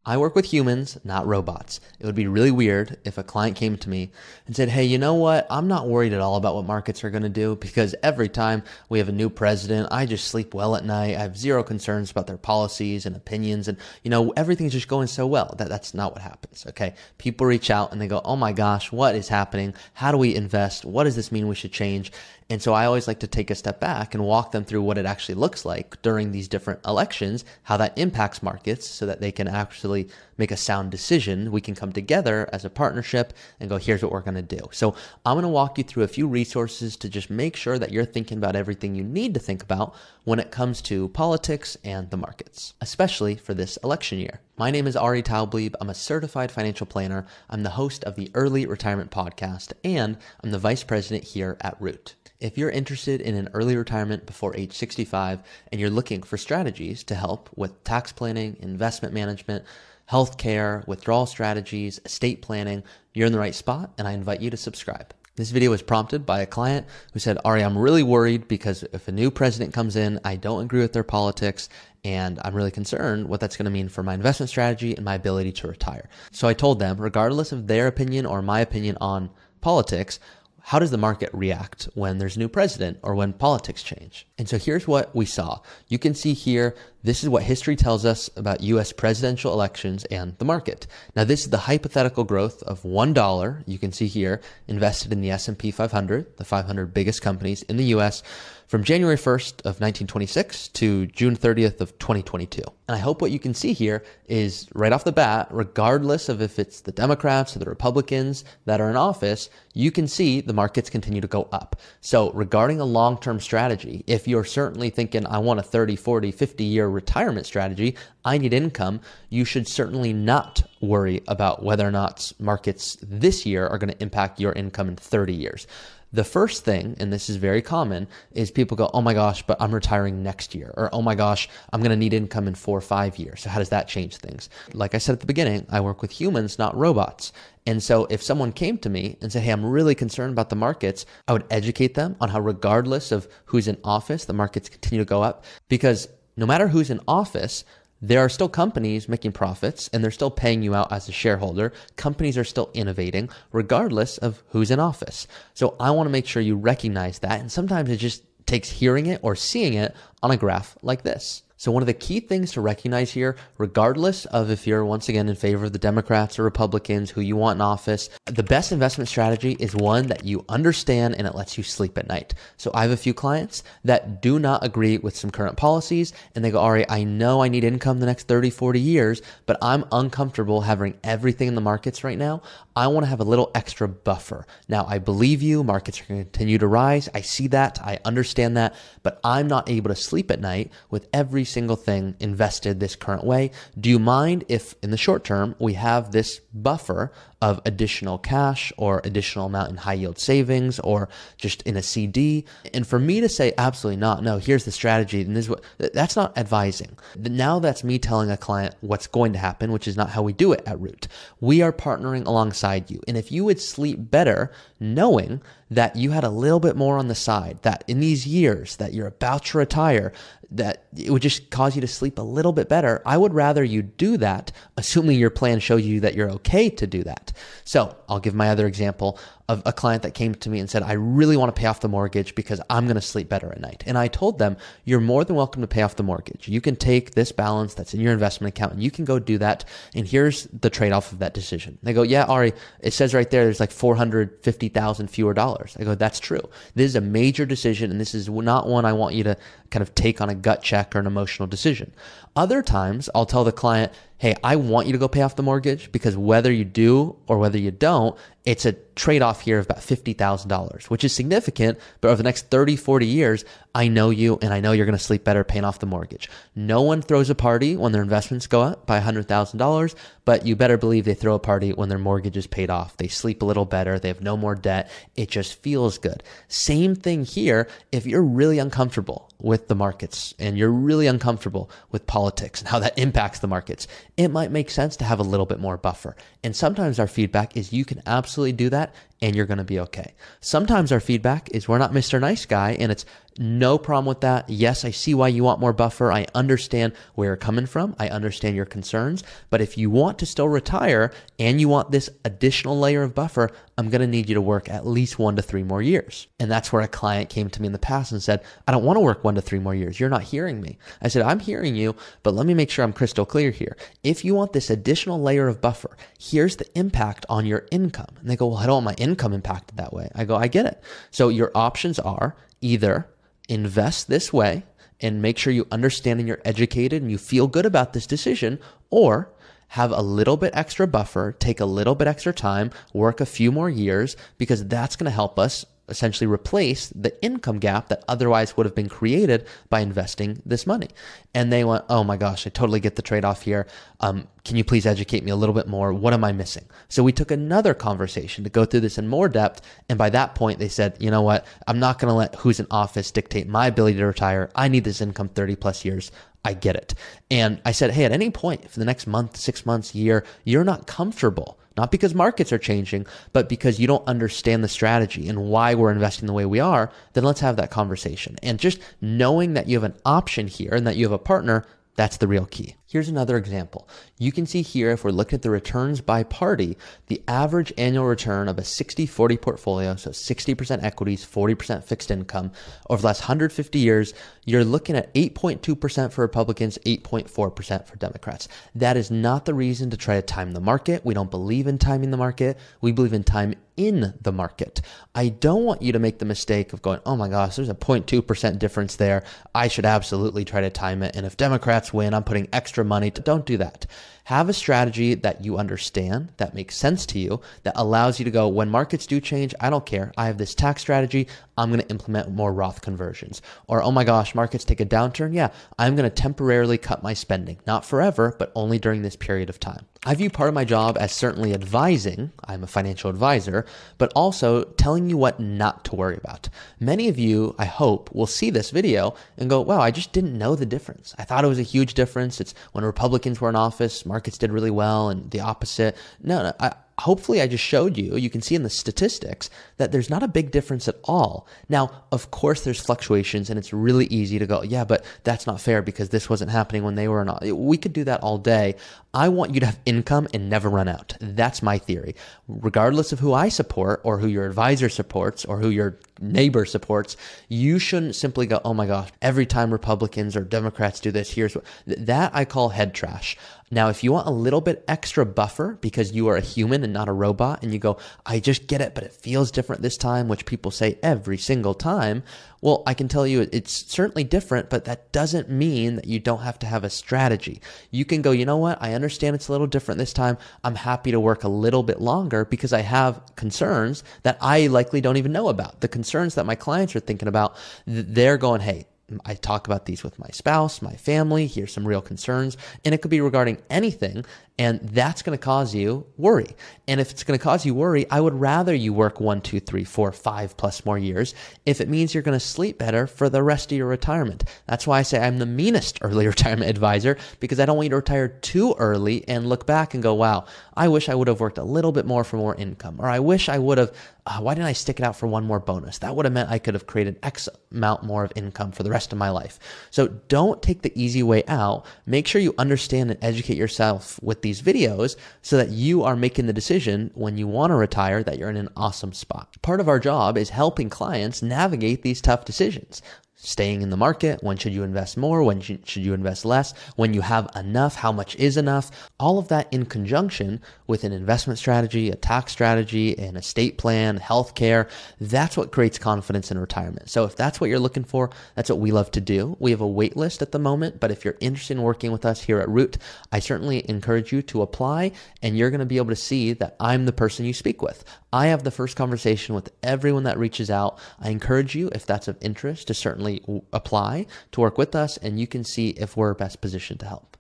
I work with humans, not robots. It would be really weird if a client came to me and said, hey, you know what? I'm not worried at all about what markets are going to do because every time we have a new president, I just sleep well at night. I have zero concerns about their policies and opinions. And, everything's just going so well. That's not what happens. Okay. People reach out and they go, oh my gosh, what is happening? How do we invest? What does this mean we should change? And so I always like to take a step back and walk them through what it actually looks like during these different elections, how that impacts markets so that they can actually make a sound decision. We can come together as a partnership and go, here's what we're going to do. So I'm going to walk you through a few resources to just make sure that you're thinking about everything you need to think about when it comes to politics and the markets, especially for this election year. My name is Taublieb. I'm a certified financial planner. I'm the host of the Early Retirement Podcast, and I'm the vice president here at Root. If you're interested in an early retirement before age 65 and you're looking for strategies to help with tax planning, investment management, healthcare, withdrawal strategies, estate planning, you're in the right spot, and I invite you to subscribe. This video was prompted by a client who said, Ari, I'm really worried because if a new president comes in, I don't agree with their politics, and I'm really concerned what that's going to mean for my investment strategy and my ability to retire. So I told them, regardless of their opinion or my opinion on politics, how does the market react when there's a new president or when politics change? And so here's what we saw. You can see here, this is what history tells us about U.S. presidential elections and the market. Now, this is the hypothetical growth of $1. You can see here, invested in the S&P 500, the 500 biggest companies in the U.S., from January 1st of 1926 to June 30th of 2022. And I hope what you can see here is right off the bat, regardless of if it's the Democrats or the Republicans that are in office, you can see the markets continue to go up. So regarding a long-term strategy, if you're certainly thinking, I want a 30, 40, 50-year retirement strategy, I need income, you should certainly not worry about whether or not markets this year are going to impact your income in 30 years. The first thing, and this is very common, is people go, oh my gosh, but I'm retiring next year. Or, oh my gosh, I'm going to need income in 4 or 5 years. So how does that change things? Like I said at the beginning, I work with humans, not robots. And so if someone came to me and said, hey, I'm really concerned about the markets, I would educate them on how regardless of who's in office, the markets continue to go up. Because no matter who's in office, there are still companies making profits and they're still paying you out as a shareholder. Companies are still innovating regardless of who's in office. So I want to make sure you recognize that. And sometimes it just takes hearing it or seeing it on a graph like this. So one of the key things to recognize here, regardless of if you're once again in favor of the Democrats or Republicans, who you want in office, the best investment strategy is one that you understand and it lets you sleep at night. So I have a few clients that do not agree with some current policies and they go, Ari, I know I need income the next 30, 40 years, but I'm uncomfortable having everything in the markets right now. I want to have a little extra buffer. Now, I believe you, markets are going to continue to rise. I see that. I understand that, but I'm not able to sleep at night with every single thing invested this current way. Do you mind if in the short term we have this buffer of additional cash or additional amount in high yield savings or just in a CD? And for me to say absolutely not, no, here's the strategy, and this is what, that's not advising. Now that's me telling a client what's going to happen, which is not how we do it at Root. We are partnering alongside you. And if you would sleep better knowing that you had a little bit more on the side, that in these years that you're about to retire, that it would just cause you to sleep a little bit better, I would rather you do that, assuming your plan shows you that you're okay to do that. So I'll give my other example of a client that came to me and said, I really want to pay off the mortgage because I'm going to sleep better at night. And I told them, you're more than welcome to pay off the mortgage. You can take this balance that's in your investment account and you can go do that. And here's the trade-off of that decision. They go, yeah, Ari, it says right there, there's like 450,000 fewer dollars. I go, that's true. This is a major decision. And this is not one I want you to kind of take on a gut check or an emotional decision. Other times I'll tell the client, hey, I want you to go pay off the mortgage because whether you do or whether you don't, it's a trade-off here of about $50,000, which is significant. But over the next 30, 40 years, I know you and I know you're going to sleep better paying off the mortgage. No one throws a party when their investments go up by $100,000, but you better believe they throw a party when their mortgage is paid off. They sleep a little better. They have no more debt. It just feels good. Same thing here. If you're really uncomfortable with the markets and you're really uncomfortable with politics and how that impacts the markets, it might make sense to have a little bit more buffer. And sometimes our feedback is you can absolutely do that and you're going to be okay. Sometimes our feedback is we're not Mr. Nice Guy, and it's no problem with that. Yes, I see why you want more buffer. I understand where you're coming from. I understand your concerns. But if you want to still retire and you want this additional layer of buffer, I'm going to need you to work at least 1 to 3 more years. And that's where a client came to me in the past and said, I don't want to work 1 to 3 more years. You're not hearing me. I said, I'm hearing you, but let me make sure I'm crystal clear here. If you want this additional layer of buffer, here's the impact on your income. And they go, well, I don't want my income impacted that way. I go, I get it. So your options are either invest this way and make sure you understand and you're educated and you feel good about this decision, or have a little bit extra buffer, take a little bit extra time, work a few more years, because that's going to help us essentially replace the income gap that otherwise would have been created by investing this money. And they went, oh my gosh, I totally get the trade-off here. Can you please educate me a little bit more? What am I missing? So we took another conversation to go through this in more depth. And by that point, they said, you know what? I'm not going to let who's in office dictate my ability to retire. I need this income 30 plus years. I get it. And I said, hey, at any point for the next month, 6 months, year, you're not comfortable, not because markets are changing, but because you don't understand the strategy and why we're investing the way we are, then let's have that conversation. And just knowing that you have an option here and that you have a partner, that's the real key. Here's another example. You can see here, if we're looking at the returns by party, the average annual return of a 60-40 portfolio, so 60% equities, 40% fixed income, over the last 150 years, you're looking at 8.2% for Republicans, 8.4% for Democrats. That is not the reason to try to time the market. We don't believe in timing the market. We believe in time in the market. I don't want you to make the mistake of going, oh my gosh, there's a 0.2% difference there. I should absolutely try to time it. And if Democrats win, I'm putting extra money to, don't do that. Have a strategy that you understand, that makes sense to you, that allows you to go, when markets do change, I don't care. I have this tax strategy. I'm going to implement more Roth conversions. Or, oh my gosh, markets take a downturn. Yeah, I'm going to temporarily cut my spending. Not forever, but only during this period of time. I view part of my job as certainly advising. I'm a financial advisor, but also telling you what not to worry about. Many of you, I hope, will see this video and go, wow, I just didn't know the difference. I thought it was a huge difference. It's when Republicans were in office, markets did really well, and the opposite. No, hopefully I just showed you, you can see in the statistics that there's not a big difference at all. Now, of course, there's fluctuations and it's really easy to go, yeah, but that's not fair because this wasn't happening when they were not. We could do that all day. I want you to have income and never run out. That's my theory. Regardless of who I support or who your advisor supports or who your neighbor supports, you shouldn't simply go, oh my gosh, every time Republicans or Democrats do this, here's what, that I call head trash. Now, if you want a little bit extra buffer because you are a human and not a robot and you go, I just get it, but it feels different this time, which people say every single time. Well, I can tell you it's certainly different, but that doesn't mean that you don't have to have a strategy. You can go, you know what? I understand it's a little different this time. I'm happy to work a little bit longer because I have concerns that I likely don't even know about. The concerns that my clients are thinking about, they're going, hey, I talk about these with my spouse, my family. Here's some real concerns. And it could be regarding anything. And that's going to cause you worry. And if it's going to cause you worry, I would rather you work 1, 2, 3, 4, 5 plus more years if it means you're going to sleep better for the rest of your retirement. That's why I say I'm the meanest early retirement advisor, because I don't want you to retire too early and look back and go, wow, I wish I would have worked a little bit more for more income. Or I wish I would have, why didn't I stick it out for one more bonus? That would have meant I could have created X amount more of income for the rest of my life. So don't take the easy way out. Make sure you understand and educate yourself with these videos so that you are making the decision when you want to retire that you're in an awesome spot. Part of our job is helping clients navigate these tough decisions. Staying in the market, when should you invest more, when should you invest less, when you have enough, how much is enough, all of that in conjunction with an investment strategy, a tax strategy, an estate plan, healthcare. That's what creates confidence in retirement. So if that's what you're looking for, that's what we love to do. We have a wait list at the moment, but if you're interested in working with us here at Root, I certainly encourage you to apply, and you're going to be able to see that I'm the person you speak with. I have the first conversation with everyone that reaches out. I encourage you, if that's of interest, to certainly apply to work with us, and you can see if we're best positioned to help.